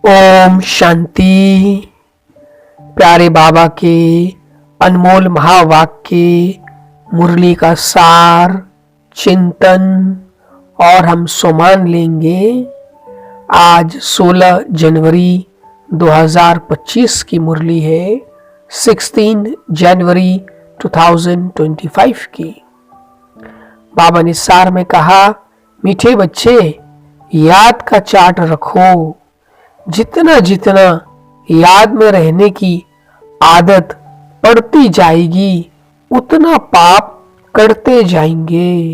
ओम शांति। प्यारे बाबा के अनमोल महावाक्य, मुरली का सार, चिंतन और हम सुमान लेंगे। आज 16 जनवरी 2025 की मुरली है, 16 जनवरी 2025 की। बाबा ने सार में कहा, मीठे बच्चे याद का चार्ट रखो। जितना जितना याद में रहने की आदत पड़ती जाएगी उतना पाप करते जाएंगे।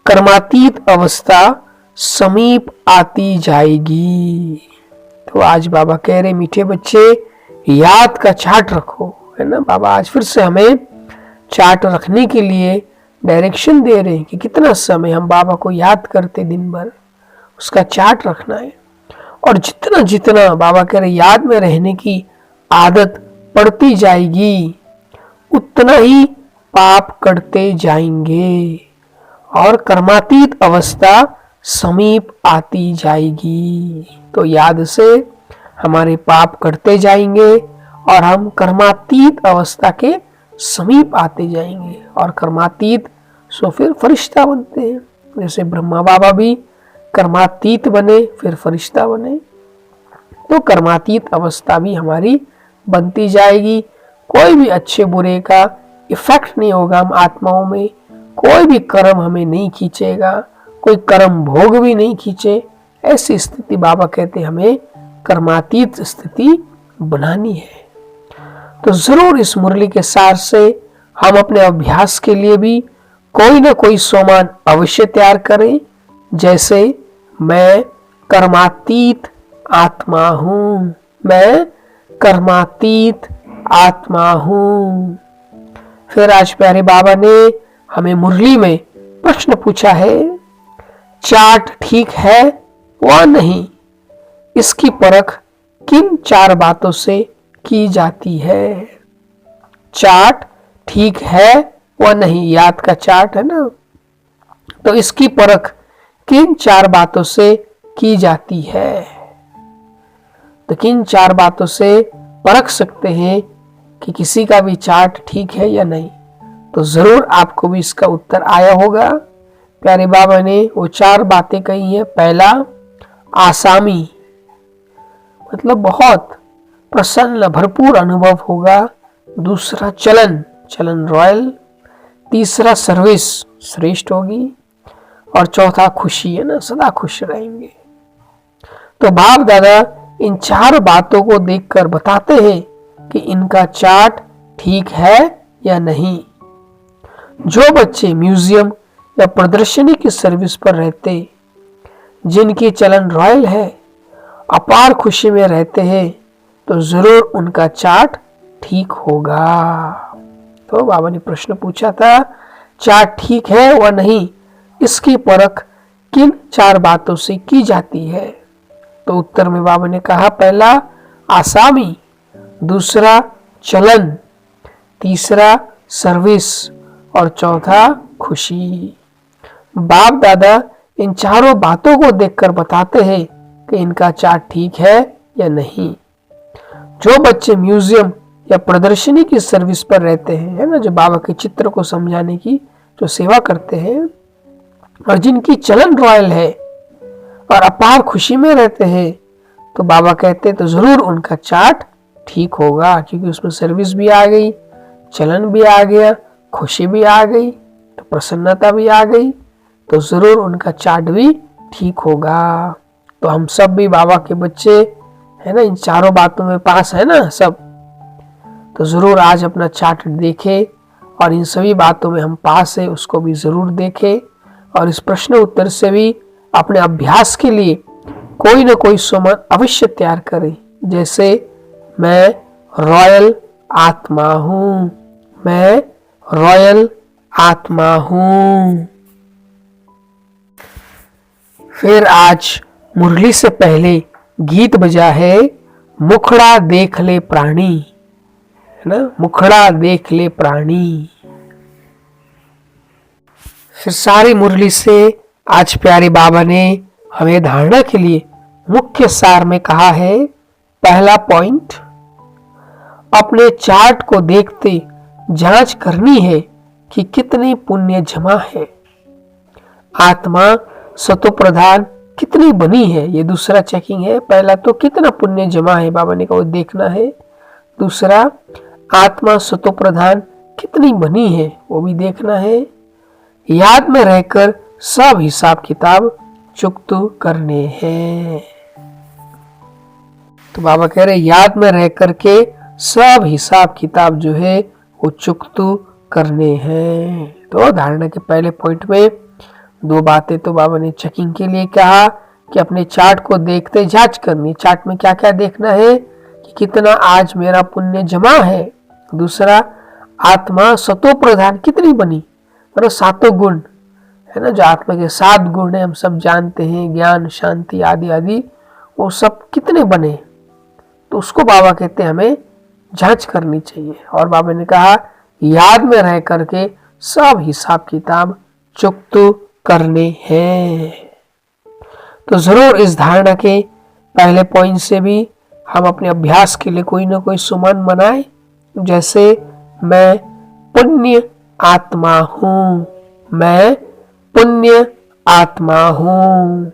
कर्मातीत अवस्था समीप आती जाएगी। तो आज बाबा कह रहे, मीठे बच्चे याद का चार्ट रखो, है ना। बाबा आज फिर से हमें चार्ट रखने के लिए डायरेक्शन दे रहे हैं कि कितना समय हम बाबा को याद करते दिन भर, उसका चार्ट रखना है। और जितना जितना बाबा कह रहे याद में रहने की आदत पड़ती जाएगी उतना ही पाप करते जाएंगे और कर्मातीत अवस्था समीप आती जाएगी। तो याद से हमारे पाप करते जाएंगे और हम कर्मातीत अवस्था के समीप आते जाएंगे। और कर्मातीत सो फिर फरिश्ता बनते हैं, जैसे ब्रह्मा बाबा भी कर्मातीत बने फिर फरिश्ता बने। तो कर्मातीत अवस्था भी हमारी बनती जाएगी। कोई भी अच्छे बुरे का इफेक्ट नहीं होगा हम आत्माओं में, कोई भी कर्म हमें नहीं खींचेगा, कोई कर्म भोग भी नहीं खींचे। ऐसी स्थिति बाबा कहते हमें कर्मातीत स्थिति बनानी है। तो जरूर इस मुरली के सार से हम अपने अभ्यास के लिए भी कोई ना कोई सोमान अवश्य तैयार करें। जैसे मैं कर्मातीत आत्मा हूं, मैं कर्मातीत आत्मा हूं। फिर आज प्यारे बाबा ने हमें मुरली में प्रश्न पूछा है, चार्ट ठीक है व नहीं, इसकी परख किन 4 बातों से की जाती है। चार्ट ठीक है व नहीं, याद का चार्ट है ना, तो इसकी परख किन 4 बातों से की जाती है। तो किन 4 बातों से परख सकते हैं कि किसी का भी चार्ट ठीक है या नहीं। तो जरूर आपको भी इसका उत्तर आया होगा। प्यारे बाबा ने वो 4 बातें कही हैं। पहला, आसामी, मतलब बहुत प्रसन्न भरपूर अनुभव होगा। दूसरा, चलन, चलन रॉयल। तीसरा, सर्विस, श्रेष्ठ होगी। और चौथा, खुशी, है ना, सदा खुश रहेंगे। तो बाप दादा इन 4 बातों को देखकर बताते हैं कि इनका चार्ट ठीक है या नहीं। जो बच्चे म्यूजियम या प्रदर्शनी की सर्विस पर रहते, जिनकी चलन रॉयल है, अपार खुशी में रहते हैं, तो जरूर उनका चार्ट ठीक होगा। तो बाबा ने प्रश्न पूछा था, चार्ट ठीक है व नहीं, इसकी परख किन 4 बातों से की जाती है। तो उत्तर में बाबा ने कहा, पहला आसामी, दूसरा चलन, तीसरा सर्विस और चौथा खुशी। बाप दादा इन 4 बातों को देखकर बताते हैं कि इनका चार्ट ठीक है या नहीं। जो बच्चे म्यूजियम या प्रदर्शनी की सर्विस पर रहते हैं, है ना, जो बाबा के चित्र को समझाने की जो सेवा करते हैं और जिनकी चलन रॉयल है और अपार खुशी में रहते हैं, तो बाबा कहते हैं तो जरूर उनका चार्ट ठीक होगा, क्योंकि उसमें सर्विस भी आ गई, चलन भी आ गया, खुशी भी आ गई, तो प्रसन्नता भी आ गई, तो जरूर उनका चार्ट भी ठीक होगा। तो हम सब भी बाबा के बच्चे, है ना, इन 4 बातों में पास है ना सब। तो जरूर आज अपना चार्ट देखें और इन सभी बातों में हम पास है उसको भी जरूर देखें। और इस प्रश्न उत्तर से भी अपने अभ्यास के लिए कोई ना कोई सुमन अवश्य तैयार करें। जैसे मैं रॉयल आत्मा हूं, मैं रॉयल आत्मा हूं। फिर आज मुरली से पहले गीत बजा है, मुखड़ा देख ले प्राणी, है ना, मुखड़ा देख ले प्राणी। फिर सारी मुरली से आज प्यारे बाबा ने हमें धारणा के लिए मुख्य सार में कहा है, पहला पॉइंट, अपने चार्ट को देखते जांच करनी है कि कितनी पुण्य जमा है। आत्मा सतो प्रधान कितनी बनी है, ये दूसरा चेकिंग है। पहला तो कितना पुण्य जमा है बाबा ने कहा वो देखना है। दूसरा, आत्मा सतो प्रधान कितनी बनी है वो भी देखना है। याद में रहकर सब हिसाब किताब चुकत करने हैं। तो बाबा कह रहे याद में रह करके सब हिसाब किताब जो है वो चुकत करने हैं। तो धारणा के पहले पॉइंट में दो बातें तो बाबा ने चेकिंग के लिए कहा कि अपने चार्ट को देखते जांच करनी, चार्ट में क्या क्या देखना है कि कितना आज मेरा पुण्य जमा है। दूसरा, आत्मा सतो प्रधान कितनी बनी, मतलब सातों गुण है ना, जो आत्मा के 7 गुण है हम सब जानते हैं, ज्ञान शांति आदि आदि, वो सब कितने बने, तो उसको बाबा कहते हैं हमें जांच करनी चाहिए। और बाबा ने कहा याद में रह करके सब हिसाब किताब चुकत करने हैं। तो जरूर इस धारणा के पहले पॉइंट से भी हम अपने अभ्यास के लिए कोई ना कोई सुमन मनाए, जैसे मैं पुण्य आत्मा हूं, मैं पुण्य आत्मा हूं।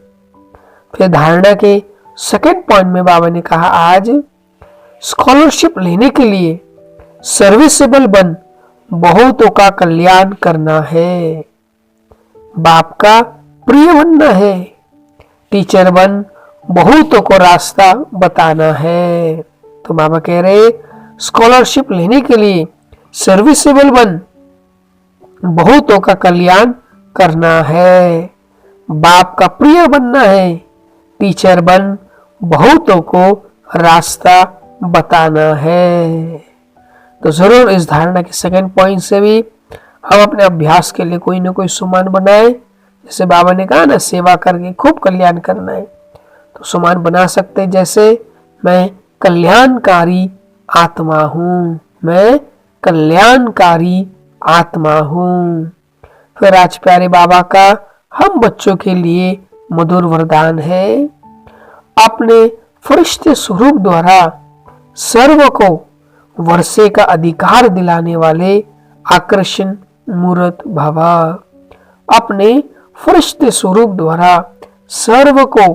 फिर धारणा के सेकंड पॉइंट में बाबा ने कहा आज स्कॉलरशिप लेने के लिए सर्विसेबल बन बहुतों का कल्याण करना है, बाप का प्रिय बनना है, टीचर बन बहुतों को रास्ता बताना है। तो बाबा कह रहे स्कॉलरशिप लेने के लिए सर्विसेबल बन बहुतों का कल्याण करना है, बाप का प्रिय बनना है, टीचर बन बहुतों को रास्ता बताना है। तो जरूर इस धारणा के सेकंड पॉइंट से भी हम अपने अभ्यास के लिए कोई ना कोई सुमान बनाए। जैसे बाबा ने कहा ना, सेवा करके खूब कल्याण करना है, तो सुमान बना सकते, जैसे मैं कल्याणकारी आत्मा हूं, मैं कल्याणकारी आत्मा हूं। फिर आज प्यारे बाबा का हम बच्चों के लिए मधुर वरदान है, अपने फरिश्ते स्वरूप द्वारा सर्व को वर्षे का अधिकार दिलाने वाले आकर्षण मूर्त भवा। अपने फरिश्ते स्वरूप द्वारा सर्व को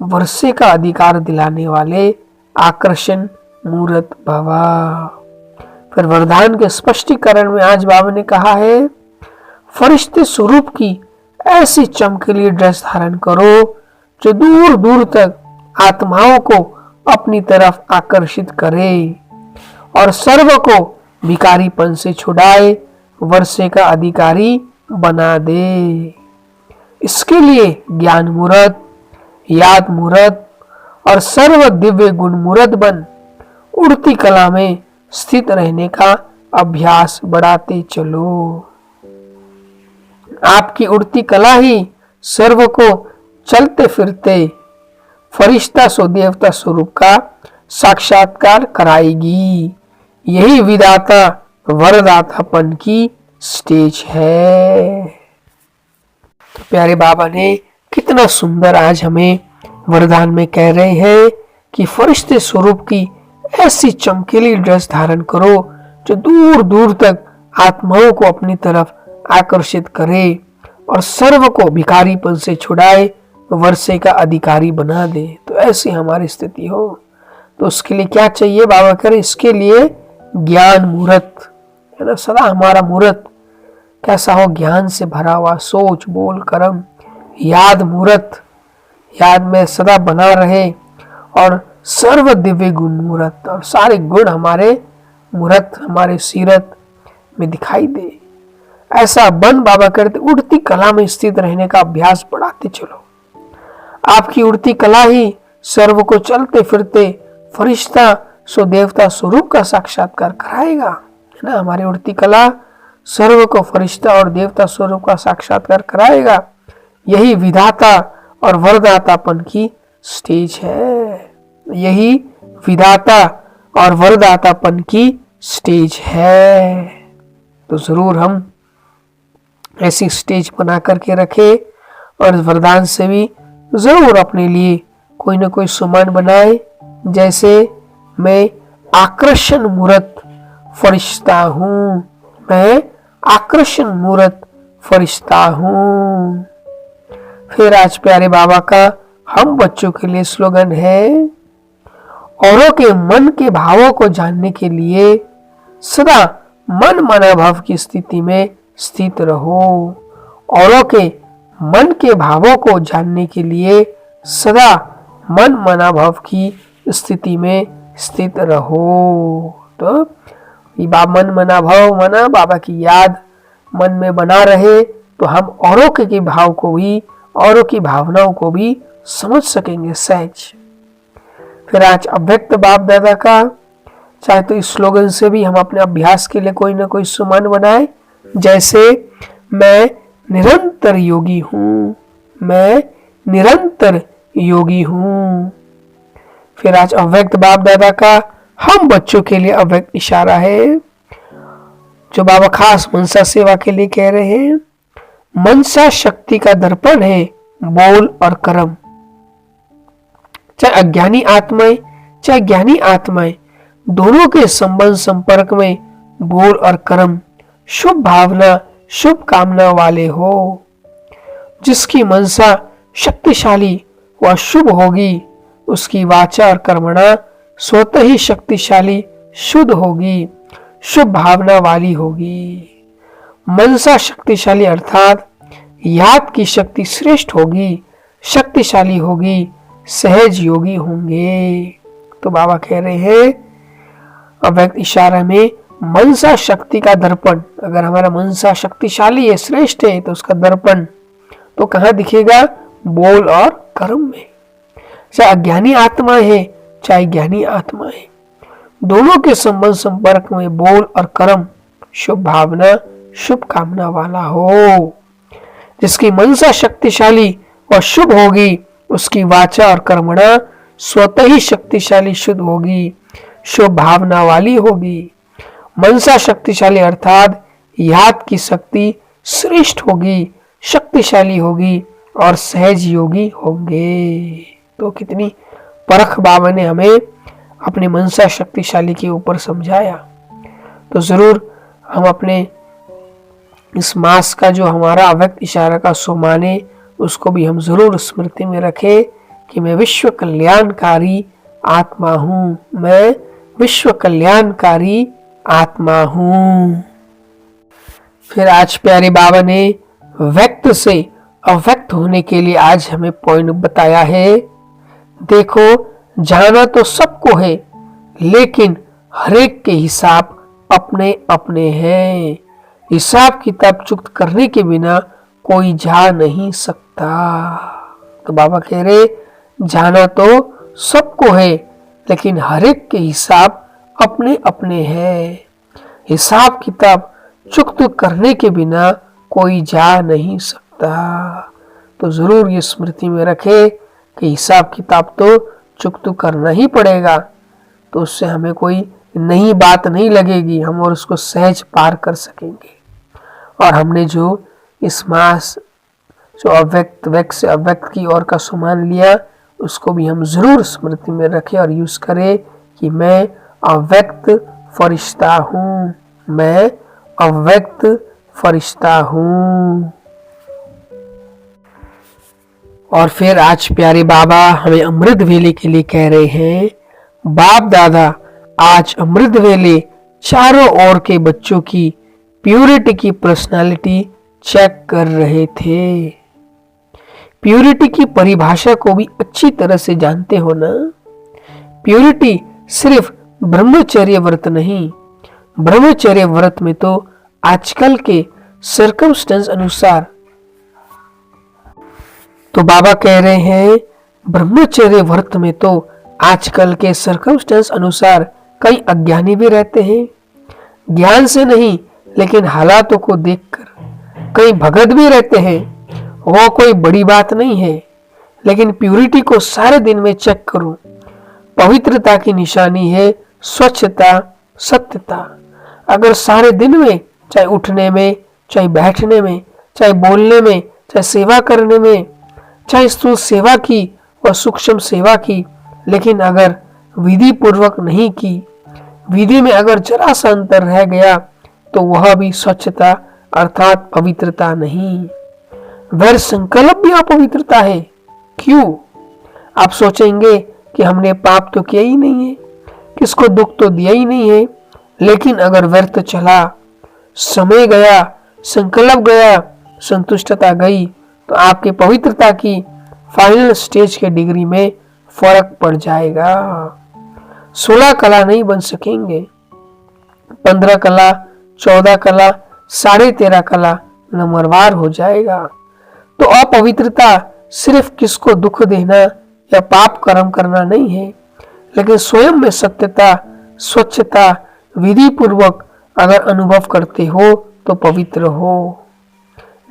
वर्षे का अधिकार दिलाने वाले आकर्षण मूर्त भवा। फिर वरदान के स्पष्टीकरण में आज बाबा ने कहा है, फरिश्ते स्वरूप की ऐसी चमकीली ड्रेस धारण करो जो दूर दूर तक आत्माओं को अपनी तरफ आकर्षित करे और सर्व को भिखारीपन से छुड़ाए वर्षे का अधिकारी बना दे। इसके लिए ज्ञान मूर्त, याद मूर्त और सर्व दिव्य गुण मूर्त बन उड़ती कला में स्थित रहने का अभ्यास बढ़ाते चलो। आपकी उड़ती कला ही सर्व को चलते फिरते फरिश्ता सो देवता स्वरूप का साक्षात्कार कराएगी। यही विधाता वरदातापन की स्टेज है। तो प्यारे बाबा ने कितना सुंदर आज हमें वरदान में कह रहे हैं कि फरिश्ते स्वरूप की ऐसी चमकीली ड्रेस धारण करो जो दूर दूर तक आत्माओं को अपनी तरफ आकर्षित करे और सर्व को भिखारीपन से छुड़ाए वर्षे का अधिकारी बना दे। तो ऐसी हमारी स्थिति हो, तो उसके लिए क्या चाहिए बाबा कह रहे, इसके लिए ज्ञान मूर्त है ना, सदा हमारा मूर्त कैसा हो, ज्ञान से भरा हुआ, सोच बोल कर्म। याद मूर्त, याद में सदा बना रहे और सर्व दिव्य गुण मूर्त, और सारे गुण हमारे मूर्त हमारे सीरत में दिखाई दे। ऐसा बन बाबा करते उड़ती कला में स्थित रहने का अभ्यास बढ़ाते चलो। आपकी उड़ती कला ही सर्व को चलते फिरते फरिश्ता सो देवता स्वरूप का साक्षात्कार कराएगा, है ना। हमारी उड़ती कला सर्व को फरिश्ता और देवता स्वरूप का साक्षात्कार कराएगा। यही विधाता और वरदातापन की स्टेज है, यही विधाता और वरदातापन की स्टेज है। तो जरूर हम ऐसी स्टेज बना करके रखे और वरदान से भी जरूर अपने लिए कोई ना कोई सामान बनाए। जैसे मैं आकर्षण मूर्त फरिश्ता हूँ, मैं आकर्षण मूर्त फरिश्ता हूँ। फिर आज प्यारे बाबा का हम बच्चों के लिए स्लोगन है, औरों के मन के भावों को जानने के लिए सदा मन मनाभाव की स्थिति में स्थित रहो। औरों के मन के भावों को जानने के लिए सदा मन मनाभाव की स्थिति में स्थित रहो। तो ये मन मनाभाव मना बाबा की याद मन में बना रहे तो हम औरों के भाव को भी, औरों की भावनाओं को भी समझ सकेंगे सहज। फिर आज अव्यक्त बाप दादा का चाहे तो इस स्लोगन से भी हम अपने अभ्यास के लिए कोई ना कोई सुमन बनाए। जैसे मैं निरंतर योगी हूँ, मैं निरंतर योगी हूँ। फिर आज अव्यक्त बाप दादा का हम बच्चों के लिए अव्यक्त इशारा है जो बाबा खास मनसा सेवा के लिए कह रहे हैं। मनसा शक्ति का दर्पण है बोल और कर्म। चाहे अज्ञानी आत्माएं चाहे ज्ञानी आत्माएं, दोनों के संबंध संपर्क में बोल और कर्म शुभ भावना शुभ कामना वाले हो। जिसकी मनसा शक्तिशाली व शुभ होगी, उसकी वाचा और कर्मणा स्वतः ही शक्तिशाली शुद्ध होगी, शुभ भावना वाली होगी। मनसा शक्तिशाली अर्थात याद की शक्ति श्रेष्ठ होगी, शक्तिशाली होगी, सहज योगी होंगे। तो बाबा कह रहे हैं अव्यक्त इशारा में मनसा शक्ति का दर्पण, अगर हमारा मनसा शक्तिशाली है, श्रेष्ठ है, तो उसका दर्पण तो कहाँ दिखेगा? बोल और कर्म में। चाहे अज्ञानी आत्मा है चाहे ज्ञानी आत्मा है, दोनों के संबंध संपर्क में बोल और कर्म शुभ भावना शुभ कामना वाला हो। जिसकी मनसा शक्तिशाली और शुभ होगी, उसकी वाचा और कर्मणा स्वतः ही शक्तिशाली शुद्ध होगी, शुभ भावना वाली होगी। मनसा शक्तिशाली अर्थात याद की शक्ति श्रेष्ठ होगी, शक्तिशाली होगी और सहज योगी होंगे। तो कितनी परख बाबा ने हमें अपने मनसा शक्तिशाली के ऊपर समझाया। तो जरूर हम अपने इस मास का जो हमारा अव्यक्त इशारा का सुमाने, उसको भी हम जरूर स्मृति में रखें कि मैं विश्व कल्याणकारी आत्मा हूँ, मैं विश्व कल्याणकारी आत्मा हूँ। फिर आज प्यारे बाबा ने व्यक्त से अव्यक्त होने के लिए आज हमें पॉइंट बताया है। देखो, जाना तो सबको है, लेकिन हरेक के हिसाब अपने अपने हैं। हिसाब किताब चुक्त करने के बिना कोई जा नहीं सकता। तो बाबा कह रहे जाना तो सबको है, लेकिन हरेक के हिसाब अपने अपने हैं। हिसाब किताब चुक्त करने के बिना कोई जा नहीं सकता। तो जरूर ये स्मृति में रखे कि हिसाब किताब तो चुक्त करना ही पड़ेगा, तो उससे हमें कोई नई बात नहीं लगेगी, हम और उसको सहज पार कर सकेंगे। और हमने जो इस मास जो अव्यक्त व्यक्त से अव्यक्त की ओर का सुमान लिया, उसको भी हम जरूर स्मृति में रखें और यूज करें कि मैं अव्यक्त फरिश्ता हूँ, मैं अव्यक्त फरिश्ता हूँ। और फिर आज प्यारे बाबा हमें अमृत वेले के लिए कह रहे हैं, बाप दादा आज अमृत वेले चारों ओर के बच्चों की प्यूरिटी की पर्सनालिटी चेक कर रहे थे। प्यूरिटी की परिभाषा को भी अच्छी तरह से जानते हो ना। प्यूरिटी सिर्फ ब्रह्मचर्य व्रत नहीं, ब्रह्मचर्य व्रत में तो आजकल के सर्कमस्टेंस अनुसार, तो बाबा कह रहे हैं ब्रह्मचर्य व्रत में तो आजकल के सर्कमस्टेंस अनुसार कई अज्ञानी भी रहते हैं। ज्ञान से नहीं लेकिन हालातों को देखकर कई भगत भी रहते हैं। वो कोई बड़ी बात नहीं है, लेकिन प्यूरिटी को सारे दिन में चेक करूं। पवित्रता की निशानी है स्वच्छता, सत्यता। अगर सारे दिन में, चाहे उठने में, चाहे बैठने में, चाहे बोलने में, चाहे सेवा करने में, चाहे स्थूल सेवा की और सूक्ष्म सेवा की, लेकिन अगर विधि पूर्वक नहीं की, विधि में अगर जरा सा अंतर रह गया तो वह भी स्वच्छता अर्थात पवित्रता नहीं। वह संकल्प भी अपवित्रता है। क्यों? आप सोचेंगे कि हमने पाप तो किया ही नहीं है, किसको दुख तो दिया ही नहीं है, लेकिन अगर व्यर्थ चला, समय गया, संकल्प गया, संतुष्टता गई, तो आपके पवित्रता की फाइनल स्टेज के डिग्री में फर्क पड़ जाएगा। 16 कला नहीं बन सकेंगे, 15 कला, 14 कला, 13.5 कला नंबरवार हो जाएगा। तो अपवित्रता सिर्फ किसको दुख देना या पाप कर्म करना नहीं है, लेकिन स्वयं में सत्यता, स्वच्छता विधि पूर्वक अगर अनुभव करते हो तो पवित्र हो।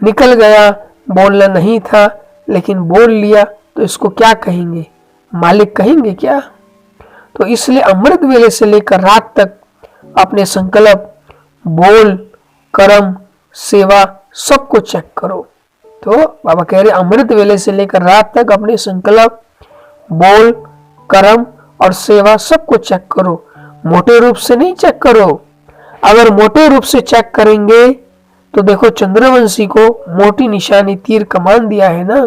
निकल गया, बोलना नहीं था लेकिन बोल लिया, तो इसको क्या कहेंगे? मालिक कहेंगे क्या? तो इसलिए अमृत वेले से लेकर रात तक अपने संकल्प, बोल, कर्म, सेवा सबको चेक करो। तो बाबा कह रहे अमृत वेले से लेकर रात तक अपने संकल्प, बोल, कर्म और सेवा सबको चेक करो। मोटे रूप से नहीं चेक करो। अगर मोटे रूप से चेक करेंगे तो देखो, चंद्रवंशी को मोटी निशानी तीर कमान दिया है ना,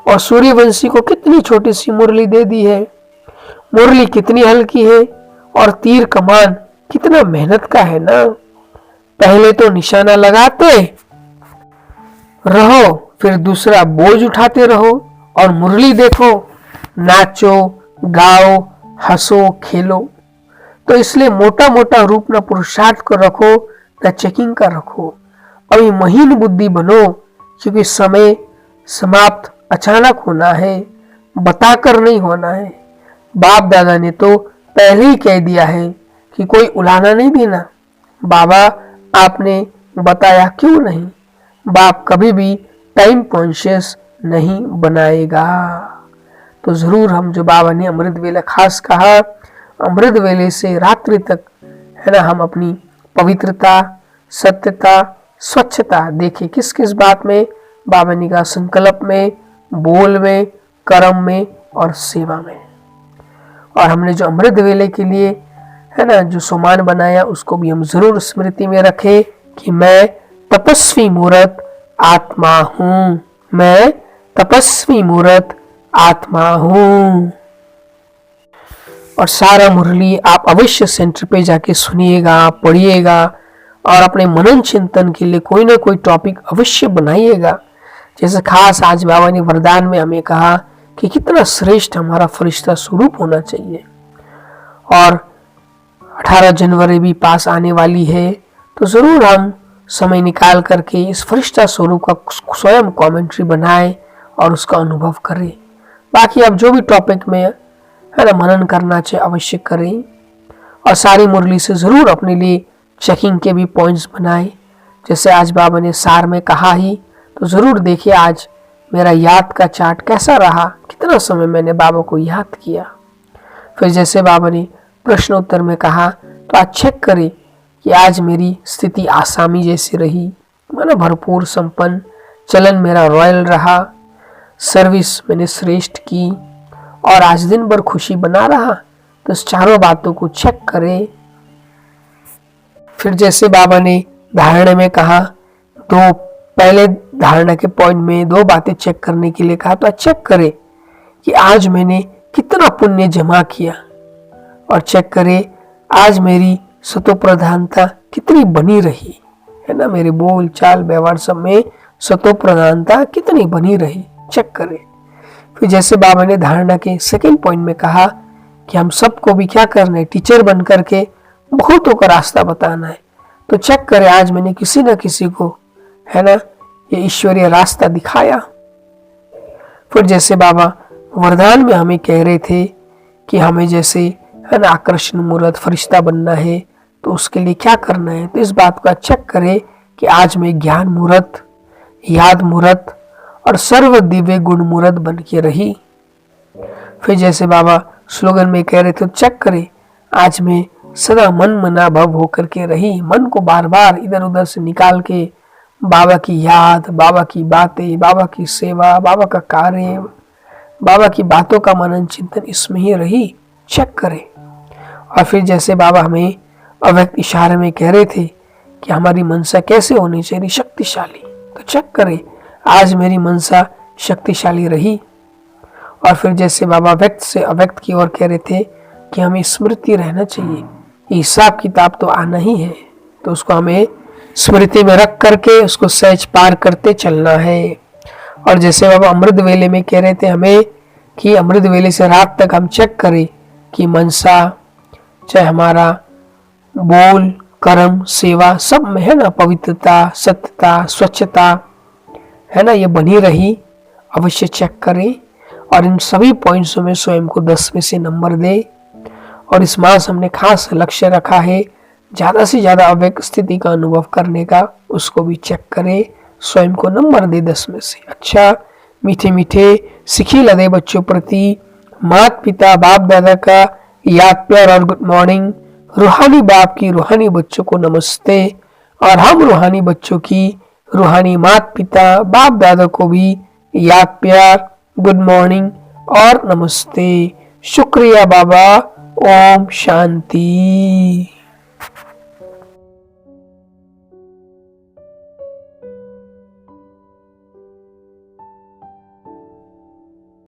और सूर्यवंशी को कितनी छोटी सी मुरली दे दी है। मुरली कितनी हल्की है और तीर कमान कितना मेहनत का है ना। पहले तो निशाना लगाते रहो, फिर दूसरा बोझ उठाते रहो, और मुरली देखो, नाचो, गाओ, हंसो, खेलो। तो इसलिए मोटा मोटा रूप ना पुरुषार्थ को रखो, ना चेकिंग का रखो। अभी महीन बुद्धि बनो, क्योंकि समय समाप्त अचानक होना है, बताकर नहीं होना है। बाप दादा ने तो पहले ही कह दिया है कि कोई उलाना नहीं देना। बाबा आपने बताया क्यों नहीं? बाप कभी भी टाइम कॉन्शियस नहीं बनाएगा। तो जरूर हम जो बाबा ने अमृत वेला खास कहा, अमृत वेले से रात्रि तक है ना, हम अपनी पवित्रता, सत्यता, स्वच्छता देखें। किस किस बात में? बाबा ने कहा संकल्प में, बोल में, कर्म में और सेवा में। और हमने जो अमृत वेले के लिए है ना जो सोमान बनाया, उसको भी हम जरूर स्मृति में रखें कि मैं तपस्वी मूर्त आत्मा हूं, मैं तपस्वी मूर्त आत्मा हूं। और सारा मुरली आप अवश्य सेंटर पे जाके सुनिएगा, पढ़िएगा, और अपने मनन चिंतन के लिए कोई ना कोई टॉपिक अवश्य बनाइएगा। जैसे खास आज बाबा ने वरदान में हमें कहा कि कितना श्रेष्ठ हमारा फरिश्ता स्वरूप होना चाहिए। और 18 जनवरी भी पास आने वाली है, तो जरूर हम समय निकाल करके इस फरिश्ता स्वरूप का स्वयं कमेंट्री बनाएं और उसका अनुभव करें। बाकी आप जो भी टॉपिक में है ना मनन करना चाहिए अवश्य करें, और सारी मुरली से जरूर अपने लिए चेकिंग के भी पॉइंट्स बनाएं। जैसे आज बाबा ने सार में कहा ही, तो जरूर देखिए आज मेरा याद का चार्ट कैसा रहा, कितना समय मैंने बाबा को याद किया। फिर जैसे बाबा ने प्रश्न उत्तर में कहा, तो आज चेक करें कि आज मेरी स्थिति आसामी जैसी रही, माना भरपूर संपन्न, चलन मेरा रॉयल रहा, सर्विस मैंने श्रेष्ठ की, और आज दिन भर खुशी बना रहा। तो इस चारों बातों को चेक करें। फिर जैसे बाबा ने धारणा में कहा, तो पहले धारणा के पॉइंट में 2 बातें चेक करने के लिए कहा, तो चेक करें कि आज मैंने कितना पुण्य जमा किया, और चेक करें आज मेरी सतो प्रधानता कितनी बनी रही है ना, मेरे बोल चाल व्यवहार सब में सतो प्रधानता कितनी बनी रही, चेक करें। फिर जैसे बाबा ने धारणा के सेकंड पॉइंट में कहा कि हम सबको भी क्या करना है, टीचर बन करके बहुतों का रास्ता बताना है। तो चेक करें आज मैंने किसी न किसी को है ना ये ईश्वरीय रास्ता दिखाया। फिर जैसे बाबा वरदान में हमें कह रहे थे कि हमें जैसे है ना आकर्षण मूर्त फरिश्ता बनना है, तो उसके लिए क्या करना है, तो इस बात का चेक करें कि आज मैं ज्ञान मूर्त, याद मूर्त और सर्व दिव्य गुण मूर्त बन के रही। फिर जैसे बाबा स्लोगन में कह रहे थे, चेक करें आज मैं सदा मन मना भव होकर के रही, मन को बार बार इधर उधर से निकाल के बाबा की याद, बाबा की बातें, बाबा की सेवा, बाबा का कार्य, बाबा की बातों का मनन चिंतन इसमें ही रही, चेक करें। और फिर जैसे बाबा हमें अव्यक्त इशारे में कह रहे थे कि हमारी मनसा कैसे होनी चाहिए, शक्तिशाली, तो चेक करें आज मेरी मनसा शक्तिशाली रही। और फिर जैसे बाबा व्यक्त से अव्यक्त की ओर कह रहे थे कि हमें स्मृति रहना चाहिए, हिसाब किताब तो आना ही है, तो उसको हमें स्मृति में रख करके उसको सहज पार करते चलना है। और जैसे बाबा अमृत वेले में कह रहे थे हमें कि अमृत वेले से रात तक हम चेक करें कि मनसा चाहे हमारा बोल कर्म सेवा सब में है ना पवित्रता, सत्यता, स्वच्छता है ना, ये बनी रही, अवश्य चेक करें। और इन सभी पॉइंट्सों में स्वयं को 10 में से नंबर दे। और इस मास हमने खास लक्ष्य रखा है ज़्यादा से ज़्यादा अव्यक्त स्थिति का अनुभव करने का, उसको भी चेक करें, स्वयं को नंबर दे 10 में से। अच्छा, मीठे मीठे सिखी लदे बच्चों प्रति माता पिता बाप दादा का याद प्यार और गुड मॉर्निंग। रूहानी बाप की रूहानी बच्चों को नमस्ते, और हम रूहानी बच्चों की रूहानी माता पिता बाप दादा को भी याद प्यार, गुड मॉर्निंग और नमस्ते। शुक्रिया बाबा। ओम शांति।